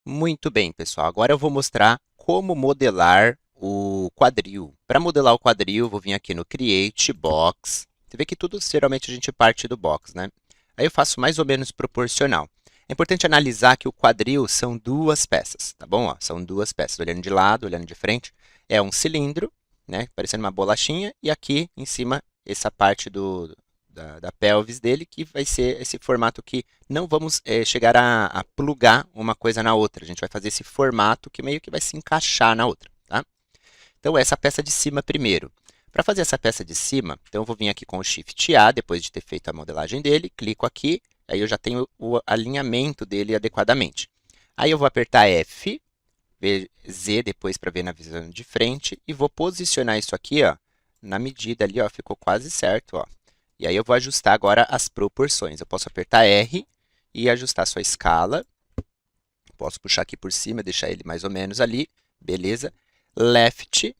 Muito bem, pessoal. Agora eu vou mostrar como modelar o quadril. Para modelar o quadril, eu vou vir aqui no Create Box. Você vê que tudo, geralmente, a gente parte do box, né? Aí eu faço mais ou menos proporcional. É importante analisar que o quadril são duas peças, tá bom? Ó, são duas peças, olhando de lado, olhando de frente. É um cilindro, né? Parecendo uma bolachinha, e aqui em cima, essa parte da pelvis dele, que vai ser esse formato que não vamos chegar a plugar uma coisa na outra. A gente vai fazer esse formato que meio que vai se encaixar na outra, tá? Então, essa peça de cima primeiro. Para fazer essa peça de cima, então eu vou vir aqui com o Shift A, depois de ter feito a modelagem dele, clico aqui, aí eu já tenho o alinhamento dele adequadamente. Aí eu vou apertar F, Z depois para ver na visão de frente, e vou posicionar isso aqui, ó, na medida ali, ó, ficou quase certo, ó. E aí eu vou ajustar agora as proporções. Eu posso apertar R e ajustar a sua escala. Posso puxar aqui por cima, deixar ele mais ou menos ali. Beleza. Left.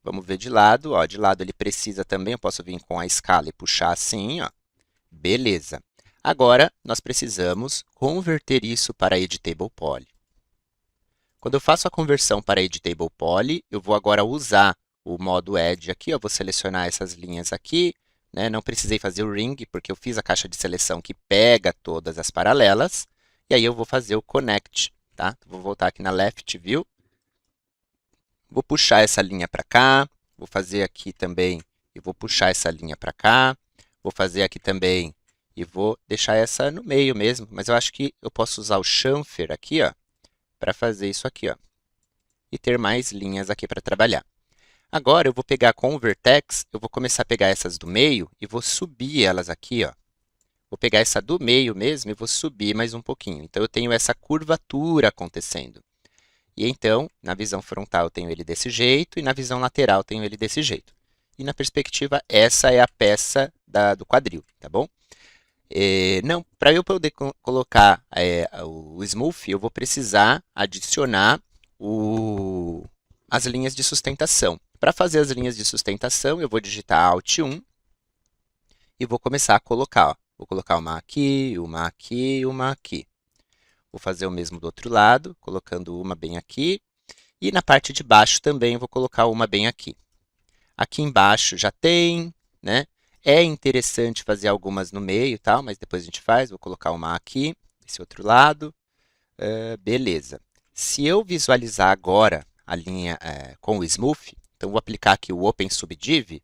Vamos ver de lado. Ó, de lado ele precisa também. Eu posso vir com a escala e puxar assim. Ó. Beleza. Agora, nós precisamos converter isso para Editable Poly. Quando eu faço a conversão para Editable Poly, eu vou agora usar o modo Edge aqui. Eu vou selecionar essas linhas aqui. Né? Não precisei fazer o ring, porque eu fiz a caixa de seleção que pega todas as paralelas. E aí eu vou fazer o connect. Tá? Vou voltar aqui na Left View. Vou puxar essa linha para cá. Vou fazer aqui também e vou puxar essa linha para cá. Vou fazer aqui também e vou deixar essa no meio mesmo. Mas eu acho que eu posso usar o chamfer aqui, ó, para fazer isso aqui, ó, e ter mais linhas aqui para trabalhar. Agora eu vou pegar com o Vertex, eu vou começar a pegar essas do meio e vou subir elas aqui, ó. Vou pegar essa do meio mesmo e vou subir mais um pouquinho. Então eu tenho essa curvatura acontecendo. E então, na visão frontal eu tenho ele desse jeito e na visão lateral eu tenho ele desse jeito. E na perspectiva, essa é a peça do quadril, tá bom? Não, para eu poder colocar o smooth, eu vou precisar adicionar as linhas de sustentação. Para fazer as linhas de sustentação, eu vou digitar Alt 1 e vou começar a colocar. Ó. Vou colocar uma aqui, uma aqui, uma aqui. Vou fazer o mesmo do outro lado, colocando uma bem aqui. E na parte de baixo também vou colocar uma bem aqui. Aqui embaixo já tem, né? É interessante fazer algumas no meio, tal, mas depois a gente faz. Vou colocar uma aqui, desse outro lado. Beleza. Se eu visualizar agora a linha com o Smooth, então vou aplicar aqui o Open Subdiv,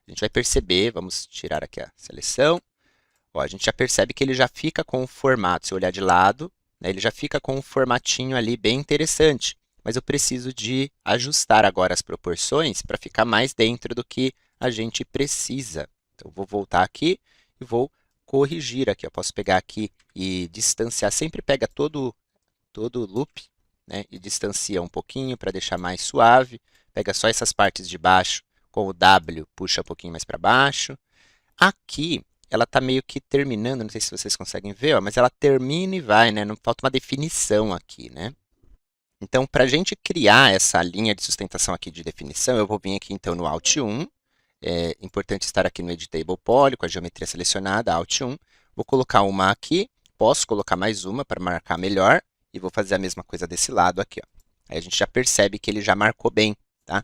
a gente vai perceber, vamos tirar aqui a seleção, ó, a gente já percebe que ele já fica com o formato, se eu olhar de lado, né, ele já fica com um formatinho ali bem interessante, mas eu preciso de ajustar agora as proporções para ficar mais dentro do que a gente precisa. Então, vou voltar aqui e vou corrigir aqui. Eu posso pegar aqui e distanciar, sempre pega todo o loop, né, e distancia um pouquinho para deixar mais suave. Pega só essas partes de baixo, com o W, puxa um pouquinho mais para baixo. Aqui, ela está meio que terminando, não sei se vocês conseguem ver, ó, mas ela termina e vai, né? Não falta uma definição aqui, né? Então, para a gente criar essa linha de sustentação aqui de definição, eu vou vir aqui então no Alt 1. É importante estar aqui no Editable Poly, com a geometria selecionada, Alt 1. Vou colocar uma aqui, posso colocar mais uma para marcar melhor, e vou fazer a mesma coisa desse lado aqui, ó. Aí a gente já percebe que ele já marcou bem, tá?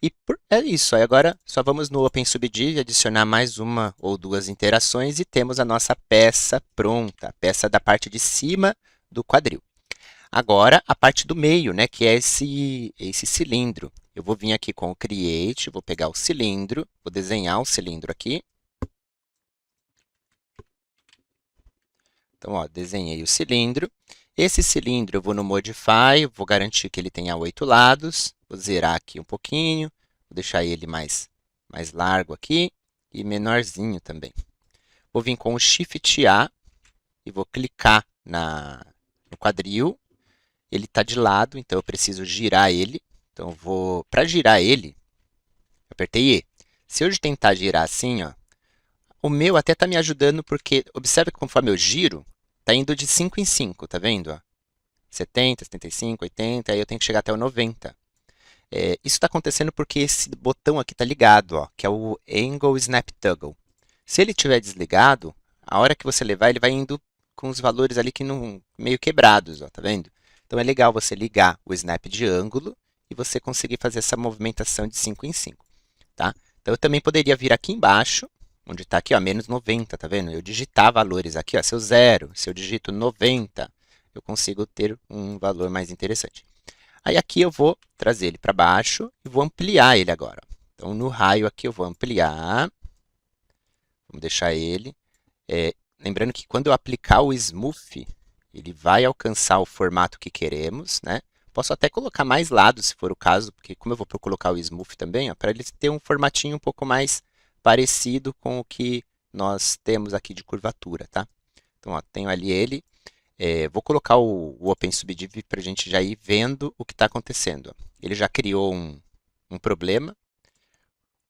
E é isso, aí agora só vamos no Open Subdiv, adicionar mais uma ou duas interações e temos a nossa peça pronta, a peça da parte de cima do quadril. Agora, a parte do meio, né, que é esse cilindro. Eu vou vir aqui com o Create, vou pegar o cilindro, vou desenhar o cilindro aqui. Então, ó, desenhei o cilindro. Esse cilindro eu vou no Modify, vou garantir que ele tenha 8 lados. Vou zerar aqui um pouquinho, vou deixar ele mais largo aqui e menorzinho também. Vou vir com o Shift A e vou clicar no quadril. Ele está de lado, então eu preciso girar ele. Então, para girar ele, apertei E. Se eu tentar girar assim, ó, o meu até está me ajudando porque, observe que conforme eu giro, está indo de 5 em 5, tá vendo? Ó? 70, 75, 80, aí eu tenho que chegar até o 90. Isso está acontecendo porque esse botão aqui está ligado, ó, que é o Angle Snap Toggle. Se ele estiver desligado, a hora que você levar, ele vai indo com os valores ali que não, meio quebrados, ó, tá vendo? Então é legal você ligar o snap de ângulo e você conseguir fazer essa movimentação de 5 em 5, tá? Então eu também poderia vir aqui embaixo, onde está aqui, ó, menos 90, tá vendo? Eu digitar valores aqui, ó, se eu zero, se eu digito 90, eu consigo ter um valor mais interessante. Aí aqui eu vou trazer ele para baixo e vou ampliar ele agora. Então no raio aqui eu vou ampliar, vamos deixar ele. Lembrando que quando eu aplicar o smooth, ele vai alcançar o formato que queremos, né? Posso até colocar mais lados, se for o caso, porque como eu vou colocar o smooth também, para ele ter um formatinho um pouco mais parecido com o que nós temos aqui de curvatura, tá? Então, ó, tenho ali ele. Vou colocar o Open Subdiv para a gente já ir vendo o que está acontecendo. Ó. Ele já criou um problema.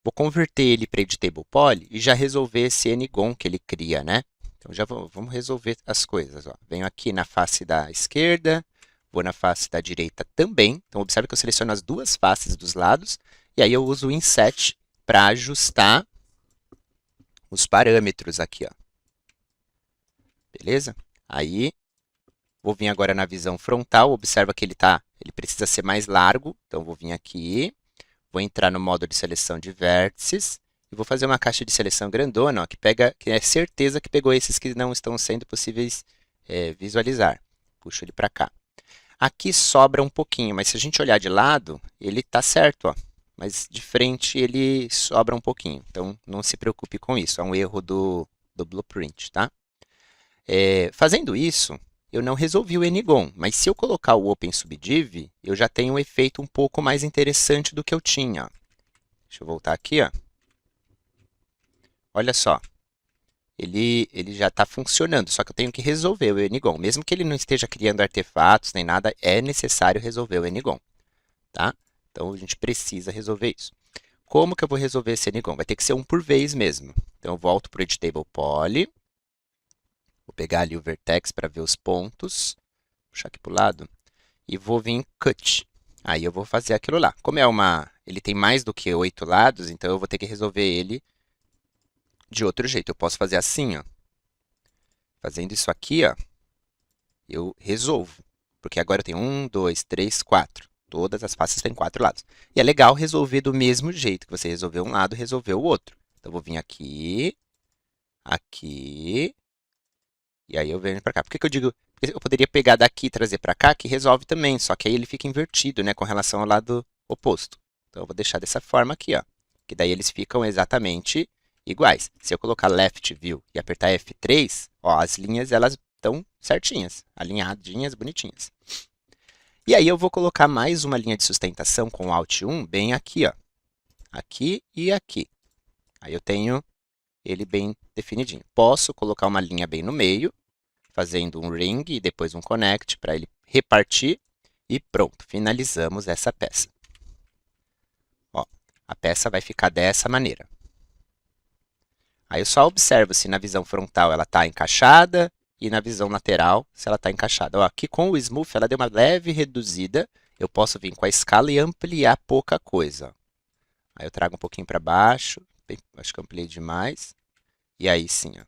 Vou converter ele para Editable Poly e já resolver esse N-gon que ele cria, né? Então, já vamos resolver as coisas. Ó. Venho aqui na face da esquerda, vou na face da direita também. Então, observe que eu seleciono as duas faces dos lados. E aí eu uso o Inset para ajustar os parâmetros aqui. Ó. Beleza? Aí, vou vir agora na visão frontal. Observa que ele precisa ser mais largo. Então, vou vir aqui. Vou entrar no modo de seleção de vértices. E vou fazer uma caixa de seleção grandona, ó, que é certeza que pegou esses que não estão sendo possíveis visualizar. Puxo ele para cá. Aqui sobra um pouquinho, mas se a gente olhar de lado, ele está certo, ó. Mas de frente ele sobra um pouquinho. Então, não se preocupe com isso. É um erro do Blueprint, tá? Fazendo isso, eu não resolvi o N-gon, mas se eu colocar o Open Subdiv, eu já tenho um efeito um pouco mais interessante do que eu tinha. Deixa eu voltar aqui, ó. Olha só, ele já está funcionando, só que eu tenho que resolver o N-gon. Mesmo que ele não esteja criando artefatos nem nada, é necessário resolver o N-gon, tá? Então, a gente precisa resolver isso. Como que eu vou resolver esse N-gon? Vai ter que ser um por vez mesmo. Então, eu volto para o Editable Poly. Vou pegar ali o vertex para ver os pontos. Puxar aqui para o lado. E vou vir em Cut. Aí eu vou fazer aquilo lá. Como ele tem mais do que 8 lados, então eu vou ter que resolver ele de outro jeito. Eu posso fazer assim, ó. Fazendo isso aqui, ó, eu resolvo. Porque agora eu tenho 1, 2, 3, 4. Todas as faces têm 4 lados. E é legal resolver do mesmo jeito que você resolveu um lado, resolveu o outro. Então, eu vou vir aqui, aqui, e aí eu venho para cá. Por que eu digo? Porque eu poderia pegar daqui e trazer para cá, que resolve também, só que aí ele fica invertido, né, com relação ao lado oposto. Então, eu vou deixar dessa forma aqui, ó, que daí eles ficam exatamente iguais. Se eu colocar Left View e apertar F3, ó, as linhas elas estão certinhas, alinhadinhas, bonitinhas. E aí eu vou colocar mais uma linha de sustentação com Alt 1 bem aqui, ó. Aqui e aqui. Aí eu tenho ele bem definidinho. Posso colocar uma linha bem no meio, fazendo um ring e depois um connect para ele repartir. E pronto, finalizamos essa peça. Ó, a peça vai ficar dessa maneira. Aí eu só observo se na visão frontal ela está encaixada e na visão lateral se ela está encaixada. Ó, aqui com o Smooth ela deu uma leve reduzida. Eu posso vir com a escala e ampliar pouca coisa. Aí eu trago um pouquinho para baixo. Acho que eu ampliei demais. E aí sim, ó,